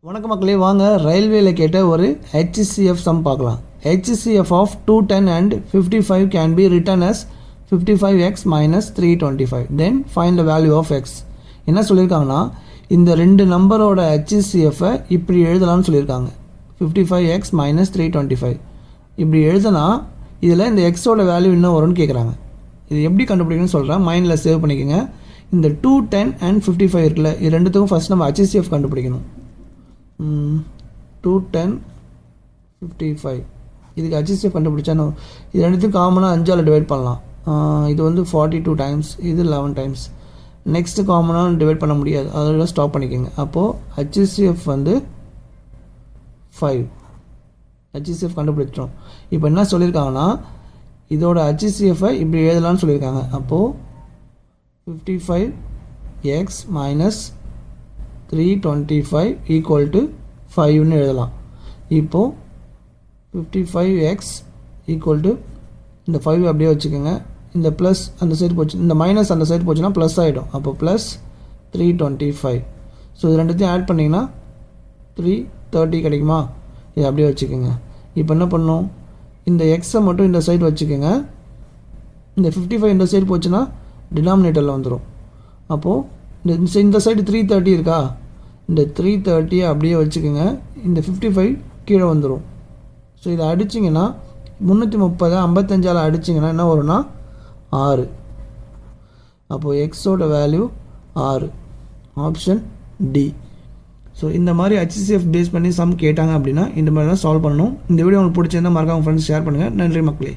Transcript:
வணக்க மக்களே, வாங்க ரயில்வேல கேட்ட ஒரு HCF சம் பார்க்கலாம். HCF of 210 and 55 can be written as 55x minus 325. Then find the value of x. என்ன சொல்லியிருக்காங்கன்னா, இந்த ரெண்டு நம்பரோட HCF இப்படி எழுதலாம்னு சொல்லியிருக்காங்க. 55x minus 325 இப்படி எழுதுனா இதில் இந்த எக்ஸோட வேல்யூ என்ன வரும்னு கேட்குறாங்க. இது எப்படி கண்டுபிடிக்கணும்னு சொல்கிறேன், மைண்டில் சேவ் பண்ணிக்கோங்க. இந்த 210 and 55 இருக்குல்ல, இது ரெண்டுத்துக்கும் ஃபஸ்ட் நம்ம HCF கண்டுபிடிக்கணும். 210 55 இதுக்கு HCF கண்டுபிடிச்சா இது ரெண்டுத்தையும் காமனாக 5ஆல் டிவைட் பண்ணலாம். இது வந்து 42 டைம்ஸ், இது 11 டைம்ஸ். நெக்ஸ்ட்டு காமனாக டிவைட் பண்ண முடியாது, அதோட ஸ்டாப் பண்ணிக்கோங்க. அப்போது HCF வந்து 5. HCF கண்டுபிடிச்சிட்டோம். இப்போ என்ன சொல்லியிருக்காங்கன்னா, இதோட HCF இப்படி எழுதலாம்னு சொல்லியிருக்காங்க. அப்போது 55x minus 325 ஈக்குவல் டு 5ன்னு எழுதலாம். இப்போது 55x ஈக்குவல் டு இந்த 5 அப்படியே வச்சுக்கோங்க. இந்த ப்ளஸ் அந்த சைடு போச்சு, இந்த மைனஸ் அந்த சைடு போச்சுன்னா ப்ளஸ் ஆகிடும். அப்போ ப்ளஸ் 325. ஸோ இது ரெண்டுத்தையும் ஆட் பண்ணிங்கன்னா 330 கிடைக்குமா? இது அப்படியே வச்சுக்கோங்க. இப்போ என்ன பண்ணணும், இந்த எக்ஸை மட்டும் இந்த சைடு வச்சுக்கோங்க. இந்த 55 இந்த சைடு போச்சுன்னா டினாமினேட்டரில் வந்துடும். அப்போது இந்த சைடு 330 இருக்கா, இந்த 330 அப்படியே வச்சுக்கோங்க. இந்த 55 கீழே வந்துடும். ஸோ இதை அடிச்சிங்கன்னா 330 55ஆல் அடிச்சிங்கன்னா என்ன வரும்னா 6. அப்போது எக்ஸோட வேல்யூ 6, ஆப்ஷன் டி. ஸோ இந்த மாதிரி HCF பேஸ் பண்ணி சம் கேட்டாங்க அப்படின்னா இந்த மாதிரி தான் சால்வ் பண்ணணும். இந்த வீடியோ உங்களுக்கு பிடிச்சிருந்தால் மறக்காம ஃப்ரெண்ட்ஸ் ஷேர் பண்ணுங்கள். நன்றி மக்களே.